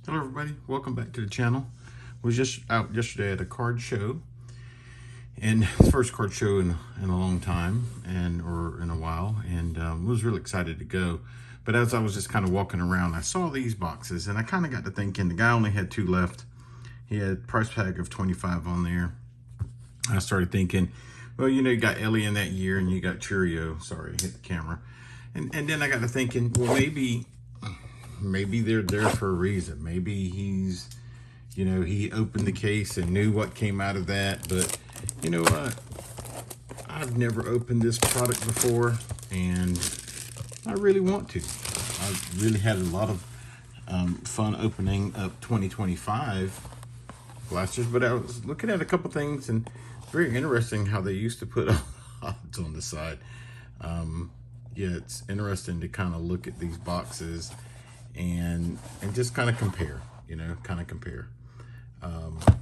Hello everybody, welcome back to the channel. Was just out yesterday at a card show, and first card show in a long time, or in a while, and was really excited to go. But as I was just kind of walking around, I saw these boxes, and I kind of got to thinking, the guy only had 2 left. He had price tag of 25 on there. I started thinking, well, you know, you got Elly in that year, and you got Chourio. Sorry, hit the camera. And then I got to thinking, well, maybe they're there for a reason. Maybe he's, you know, he opened the case and knew what came out of that. But you know what? I've never opened this product before, and I really want to. I really had a lot of fun opening up 2025 blasters, but I was looking at a couple things, and it's very interesting how they used to put odds on the side. Yeah, it's interesting to kind of look at these boxes and just kind of compare, you know,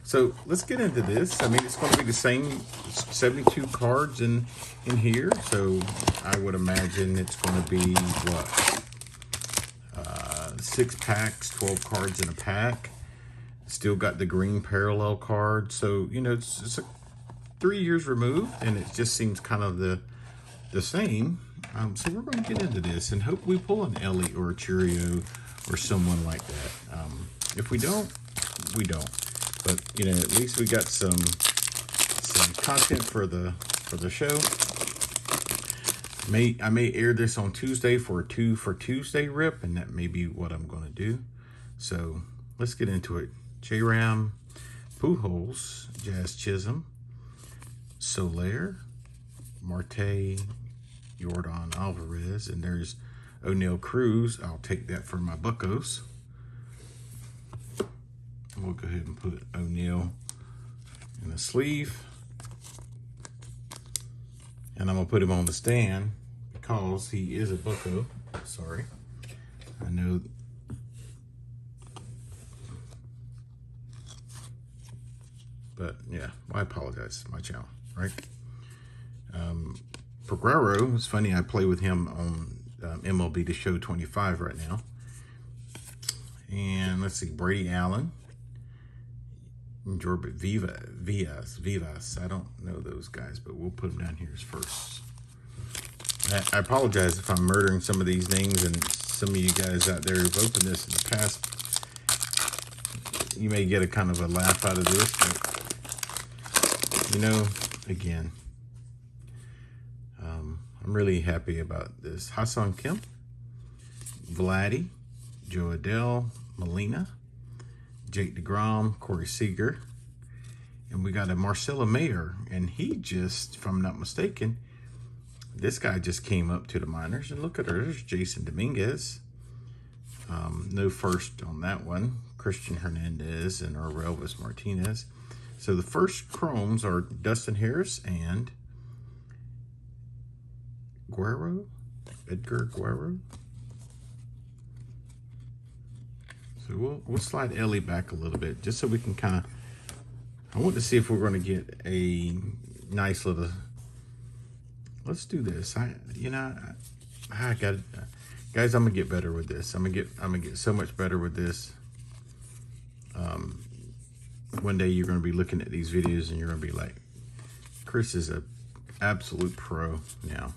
so let's get into this. I mean, it's going to be the same 72 cards in here, so I would imagine it's going to be what, 6 packs, 12 cards in a pack. Still got the green parallel card, so you know, it's 3 years removed, and it just seems kind of the same. So we're going to get into this and hope we pull an Elly or a Chourio or someone like that. If we don't, we don't. But you know, at least we got some content for the show. I may air this on Tuesday for a 2 for Tuesday rip, and that may be what I'm going to do. So let's get into it. J-Ram, Pujols, Jazz Chisholm, Soler, Marte, Jordan Alvarez, and there's O'Neal Cruz. I'll take that for my buckos. We'll go ahead and put O'Neal in the sleeve. And I'm going to put him on the stand because he is a bucko. Sorry. I know. But yeah, I apologize. My channel, right? Guerrero, it's funny, I play with him on MLB The Show 25 right now. And let's see, Brady Allen, Jorbit Vivas. I don't know those guys, but we'll put them down here as first. I apologize if I'm murdering some of these names, and some of you guys out there who've opened this in the past, you may get a kind of a laugh out of this, but you know, again, I'm really happy about this. Ha-Seong Kim, Vladdy, Joe Adele, Molina, Jake DeGrom, Corey Seager, and we got a Marcelo Mayer, and he just, if I'm not mistaken, this guy just came up to the minors, and look at her, there's Jason Dominguez. No first on that one. Christian Hernandez and Orelvis Martinez. So the first chromes are Dustin Harris and Edgar Guerrero. So we'll slide Elly back a little bit just so we can kind of, I want to see if we're going to get a nice little, let's do this. I got, guys, I'm gonna get better with this. I'm gonna get so much better with this. One day you're gonna be looking at these videos and you're gonna be like, Chris is a absolute pro now.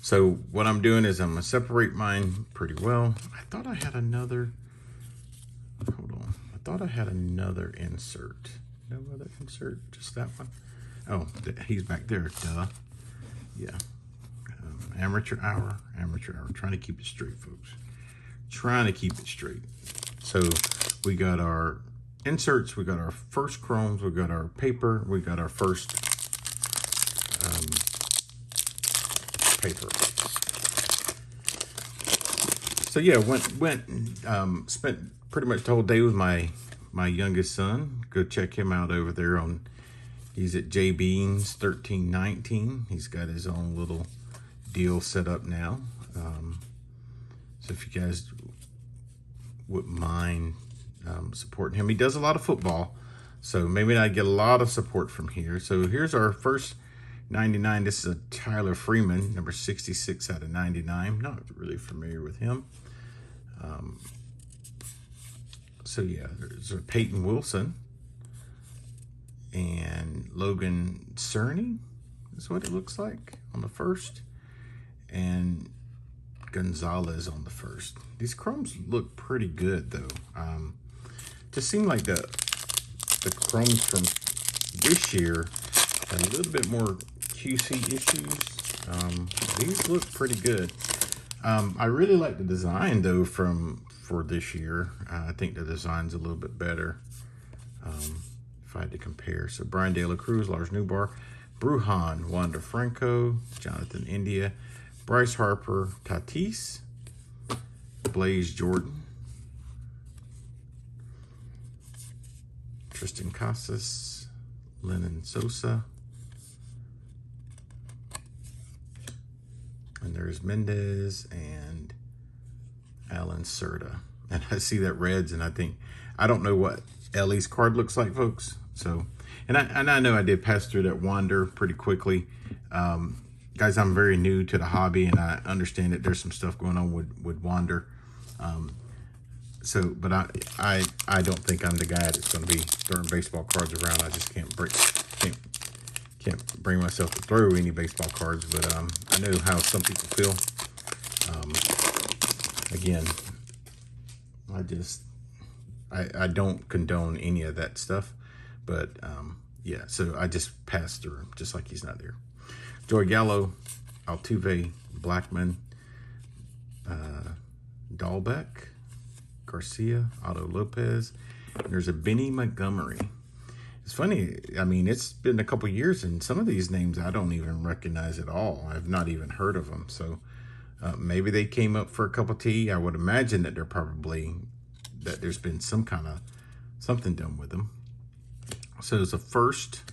So what I'm doing is I'm gonna separate mine pretty well. I thought I had another, hold on. I thought I had another insert. No other insert, just that one. Oh, he's back there, duh. Yeah. Amateur hour. Trying to keep it straight, folks. Trying to keep it straight. So we got our inserts, we got our first chromes, we got our paper, we got our first paper. So yeah, spent pretty much the whole day with my youngest son. Go check him out over there on, he's at J Beans 1319. He's got his own little deal set up now. So if you guys wouldn't mind supporting him, he does a lot of football, so maybe I get a lot of support from here. So here's our first 99. This is a Tyler Freeman, number 66 out of 99. Not really familiar with him. So yeah, there's a Peyton Wilson and Logan Cerny is what it looks like on the first, and Gonzalez on the first. These chromes look pretty good though. Just seem like the chromes from this year had a little bit more QC issues. These look pretty good. I really like the design though for this year. I think the design's a little bit better if I had to compare. So Brian De La Cruz, Lars Newbar, Bruhan, Wander Franco, Jonathan India, Bryce Harper, Tatis, Blaze Jordan, Tristan Casas, Lennon Sosa, and there's Mendez and Alan Serta. And I see that Reds, and I don't know what Elly's card looks like, folks. So, and I know I did pass through that Wander pretty quickly. Guys, I'm very new to the hobby, and I understand that there's some stuff going on with Wander. But I don't think I'm the guy that's going to be throwing baseball cards around. I just can't bring myself to throw any baseball cards. But I know how some people feel. Again, I don't condone any of that stuff. But yeah, so I just passed through him, just like he's not there. Joey Gallo, Altuve, Blackman, Dahlbeck, Garcia, Otto Lopez, and there's a Benny Montgomery. It's funny, I mean, it's been a couple years, and some of these names I don't even recognize at all. I've not even heard of them. So maybe they came up for a cup of tea. I would imagine that there's been some kind of something done with them. So it's a first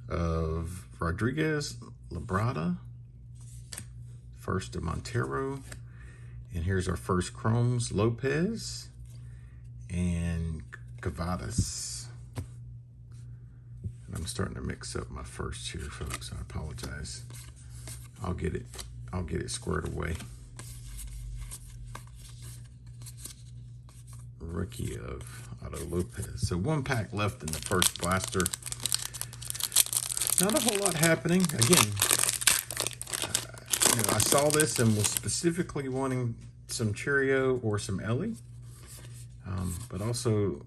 of Rodriguez, Labrada, first of Montero, and here's our first chromes, Lopez and Cavadas. And I'm starting to mix up my first here, folks. I apologize. I'll get it squared away. Rookie of Otto Lopez. So one pack left in the first blaster. Not a whole lot happening. Again, I saw this and was specifically wanting some Chourio or some Elly. But also,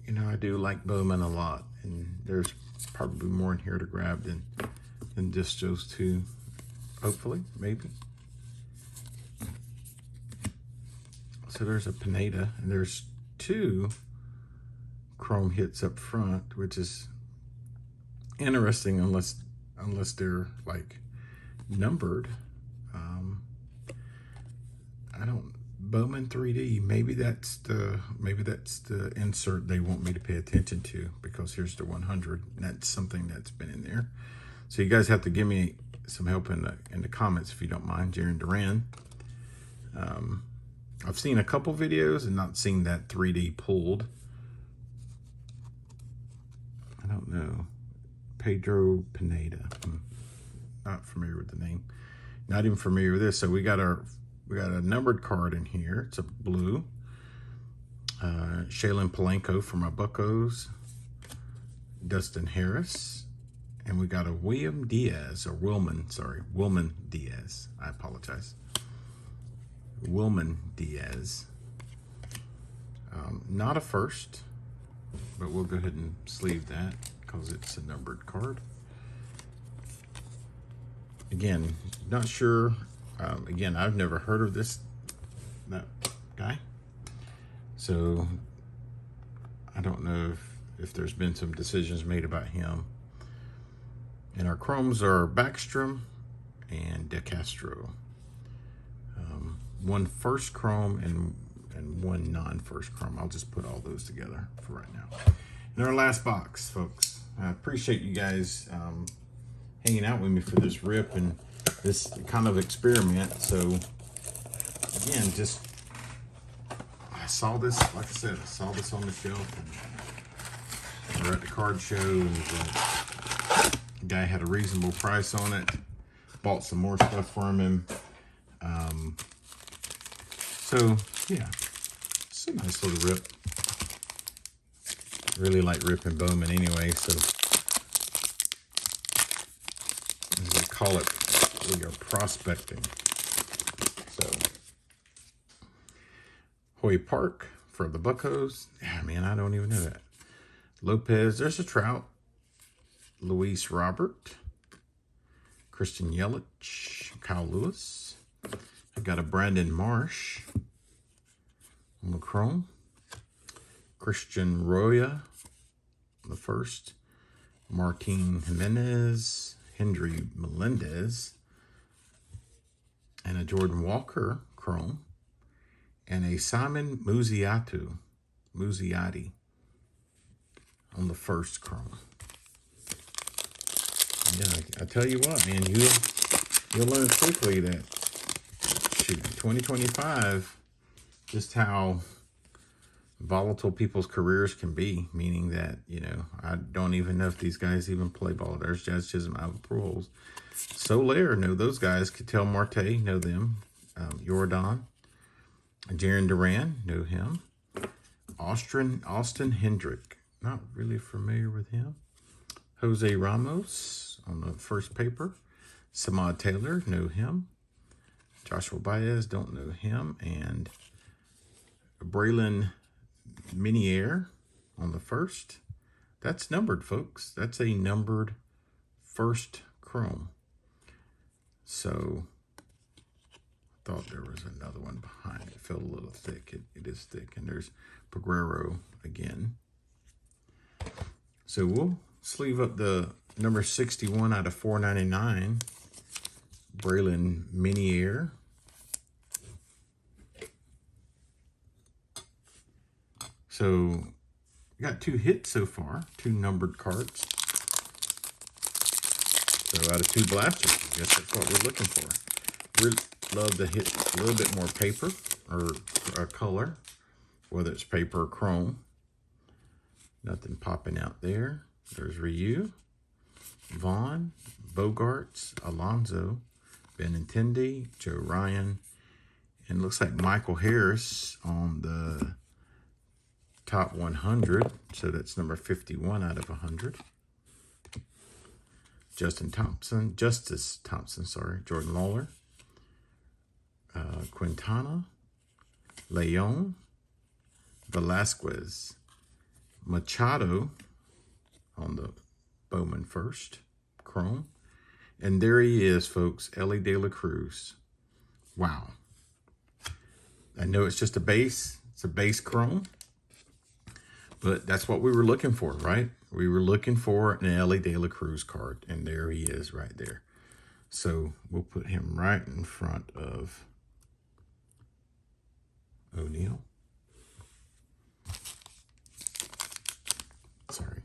I do like Bowman a lot. And there's probably more in here to grab than just those two. Hopefully, maybe. So there's a Pineda, and there's two chrome hits up front, which is interesting unless they're like numbered. I don't Bowman 3D. Maybe that's the insert they want me to pay attention to, because here's the 100. And that's something that's been in there. So you guys have to give me some help in the comments if you don't mind. Jaron Duran. I've seen a couple videos and not seen that 3D pulled. I don't know. Pedro Pineda. I'm not familiar with the name. Not even familiar with this. So we got a numbered card in here. It's a blue. Shaylin Polanco for my Buccos. Dustin Harris. And we got a Wilman Diaz. I apologize. Wilman Diaz. Not a first, but we'll go ahead and sleeve that because it's a numbered card. Again, not sure. Again, I've never heard of that guy. So I don't know if there's been some decisions made about him. And our chromes are Backstrom and De Castro. One first chrome and one non-first chrome. I'll just put all those together for right now. And our last box, folks. I appreciate you guys hanging out with me for this rip and this kind of experiment. So again, I saw this, like I said, I saw this on the shelf, and we're at the card show, and the guy had a reasonable price on it. Bought some more stuff from him. So yeah, it's a nice little rip. Really like ripping Bowman anyway, so as they call it, we are prospecting. So Hoy Park for the Buccos. Yeah, man, I don't even know that. Lopez, there's a Trout. Luis Robert. Christian Yelich. Kyle Lewis. I got a Brandon Marsh on the Chrome. Christian Roya on the first. Martin Jimenez. Hendry Melendez. And a Jordan Walker Chrome. And a Simon Muziati on the first Chrome. Yeah, I tell you what, man, you'll learn quickly that, shoot, 2025, just how volatile people's careers can be, meaning that, you know, I don't even know if these guys even play ball. There's Jazz Chisholm, Alvin Pujols. Soler, know those guys. Ketel Marte, know them. Jordan. Jaron Duran, know him. Austin Hendrick, not really familiar with him. Jose Ramos on the first paper. Samad Taylor, know him. Joshua Baez, don't know him. And Braylon Minier on the first. That's numbered, folks. That's a numbered first Chrome. So I thought there was another one behind. It felt a little thick. It is thick. And there's Peguero again. So we'll sleeve up the number 61 out of 499. Braylon Minier. So we got 2 hits so far, 2 numbered cards. So out of 2 blasters, I guess that's what we're looking for. We love to hit a little bit more paper or color, whether it's paper or chrome. Nothing popping out there. There's Ryu, Vaughn, Bogarts, Alonso, Benintendi, Joe Ryan, and looks like Michael Harris on the top 100. So that's number 51 out of 100. Justice Thompson, sorry. Jordan Lawler, Quintana, Leon, Velasquez, Machado on the Bowman first, Chrome. And there he is, folks, Elly De La Cruz. Wow. I know it's just a base. It's a base Chrome. But that's what we were looking for, right? We were looking for an Elly De La Cruz card. And there he is right there. So we'll put him right in front of O'Neill. Sorry.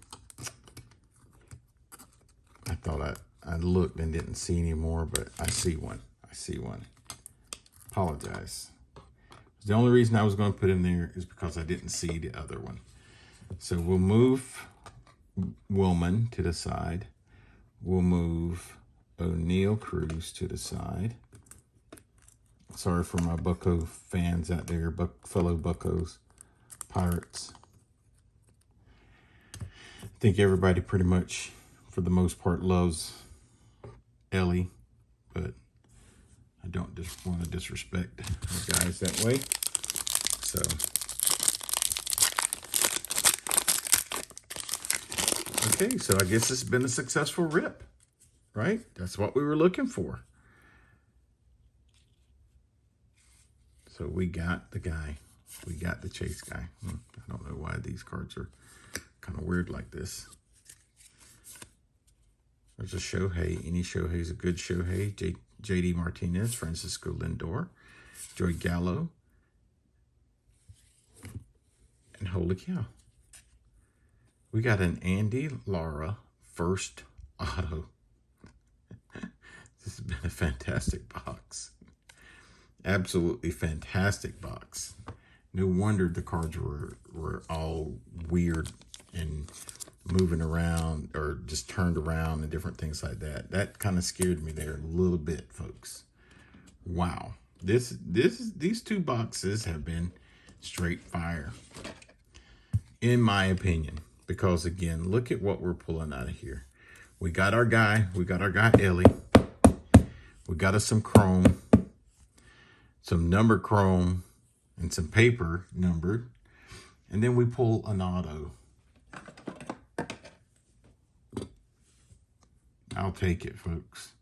I thought I looked and didn't see any more, but I see one. I see one. Apologize. The only reason I was going to put him there is because I didn't see the other one. So we'll move Willman to the side. We'll move O'Neill Cruz to the side. Sorry for my Bucco fans out there, fellow Buccos, Pirates. I think everybody pretty much, for the most part, loves Elly, but I don't just want to disrespect the guys that way. So okay, so I guess it's been a successful rip, right? That's what we were looking for. So we got the guy. We got the chase guy. I don't know why these cards are kind of weird like this. There's a Shohei. Any Shohei is a good Shohei. J.D. Martinez, Francisco Lindor, Joey Gallo, and holy cow. We got an Andy Lara first auto. This has been a fantastic box. Absolutely fantastic box. No wonder the cards were all weird and moving around or just turned around and different things like that. That kind of scared me there a little bit, folks. Wow. These 2 boxes have been straight fire, in my opinion, because again, look at what we're pulling out of here. We got our guy Elly. We got us some chrome, some numbered chrome, and some paper numbered. And then we pull an auto. I'll take it, folks.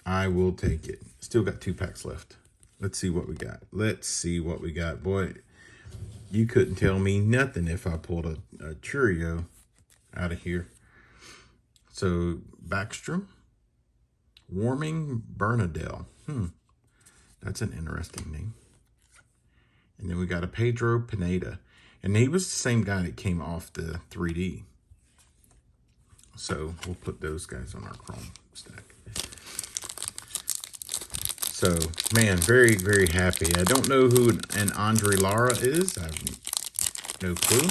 I will take it. Still got 2 packs left. Let's see what we got. Let's see what we got. Boy, you couldn't tell me nothing if I pulled a Chourio out of here. So, Backstrom. Warming Bernadelle. That's an interesting name. And then we got a Pedro Pineda. And he was the same guy that came off the 3D. So we'll put those guys on our chrome stack. So, man, very, very happy. I don't know who an Andre Lara is. I have no clue.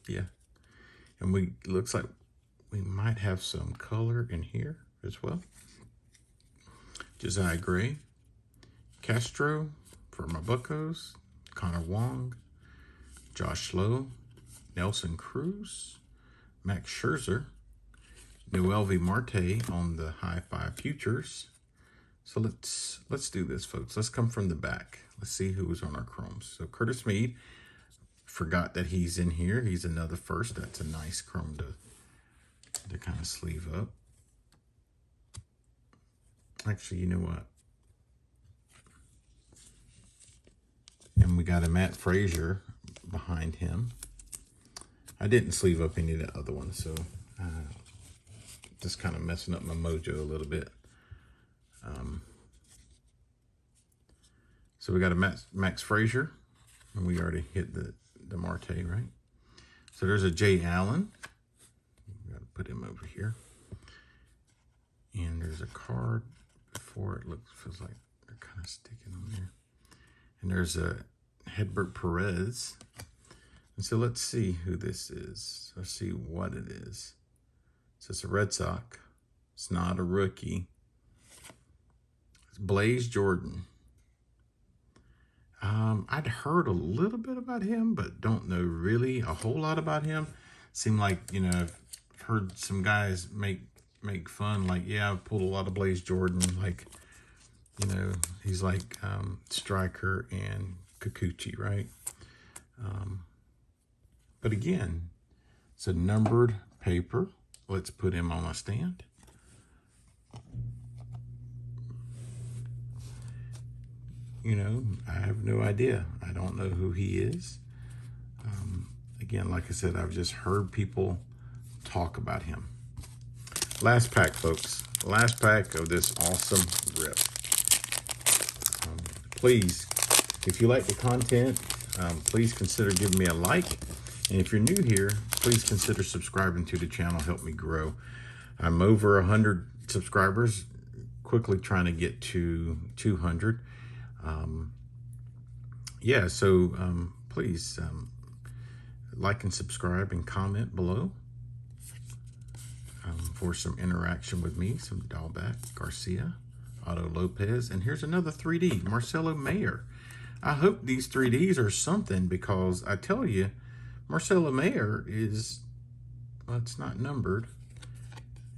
Yeah. And looks like we might have some color in here as well. Josiah Gray. Castro for my Buccos. Connor Wong. Josh Lowe. Nelson Cruz. Max Scherzer. Noelvi Marte on the High Five Futures. So let's do this, folks. Let's come from the back. Let's see who was on our chromes. So Curtis Mead. Forgot that he's in here. He's another first. That's a nice chrome to kind of sleeve up. Actually, you know what? And we got a Matt Frazier behind him. I didn't sleeve up any of the other ones, so just kind of messing up my mojo a little bit. So we got a Max Frazier, and we already hit the Marte, right? So there's a Jay Allen. We got to put him over here. And there's a card before it feels like they're kind of sticking on there. And there's a Hedbert Perez. And so let's see who this is. Let's see what it is. So it's a Red Sox. It's not a rookie. It's Blaze Jordan. I'd heard a little bit about him, but don't know really a whole lot about him. Seemed like, you know, I've heard some guys make fun, like, yeah, I've pulled a lot of Blaze Jordan, like, you know, he's like Striker and Kikuchi, right? But again, it's a numbered paper. Let's put him on a stand. You know, I have no idea. I don't know who he is. Again, like I said, I've just heard people talk about him. Last pack, folks. Last pack of this awesome rip. Please, if you like the content, please consider giving me a like. And if you're new here, please consider subscribing to the channel. Help me grow. I'm over 100 subscribers, quickly trying to get to 200. Yeah, so please like and subscribe and comment below for some interaction with me. Some Dalbec, Garcia, Otto Lopez, and here's another 3D, Marcelo Mayer. I hope these 3Ds are something, because I tell you, Marcelo Mayer is, well, it's not numbered.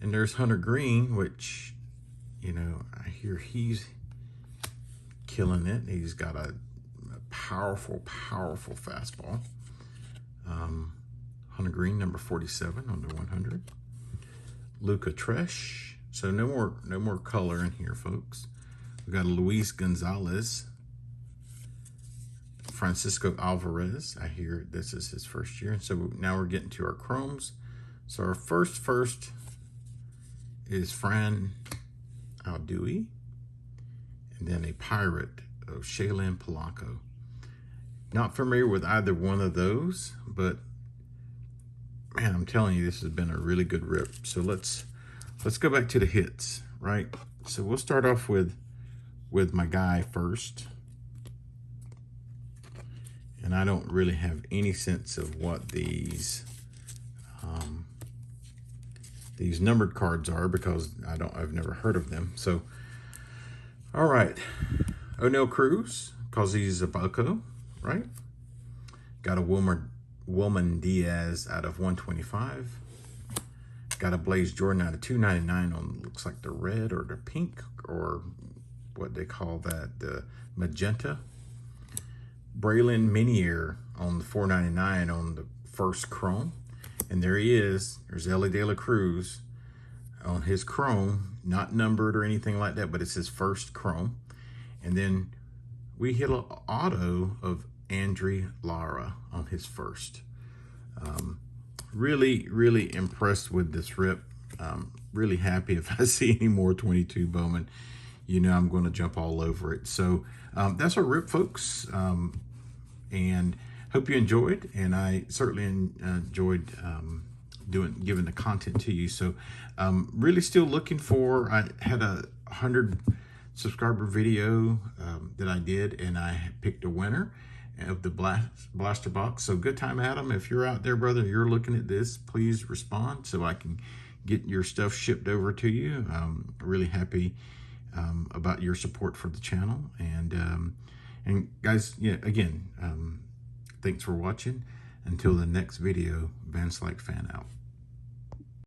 And there's Hunter Green, which, you know, I hear he's killing it. He's got a powerful, powerful fastball. Hunter Green, number 47 on the 100. Luca Tresh. So no more color in here, folks. We got a Luis Gonzalez. Francisco Alvarez. I hear this is his first year. And so now we're getting to our chromes. So our first is Fran Aldui. And then a Pirate of Shaylin Polanco. Not familiar with either one of those, but man, I'm telling you, this has been a really good rip. So let's go back to the hits, right? So we'll start off with my guy first. And I don't really have any sense of what these numbered cards are, because I've never heard of them. So, all right, O'Neill Cruz, because he's a Bucco, right? Got a Wilman Diaz out of 125. Got a Blaze Jordan out of 299 on, looks like the red or the pink, or what they call that, the magenta. Braylon Minier on the 499 on the first Chrome. And there he is. There's Elly De La Cruz on his Chrome, not numbered or anything like that, but it's his first Chrome. And then we hit an auto of Andre Lara on his first. Really impressed with this rip. Really happy. If I see any more 22 Bowman, you know I'm going to jump all over it. So that's our rip, folks. And hope you enjoyed. And I certainly enjoyed giving the content to you. So really still looking for, I had a 100 subscriber video that I did, and I picked a winner of the blaster box. So good time, Adam. If you're out there, brother, you're looking at this, please respond so I can get your stuff shipped over to you. Really happy about your support for the channel. And guys, yeah, again, thanks for watching. Until the next video, Van Slyke fan out.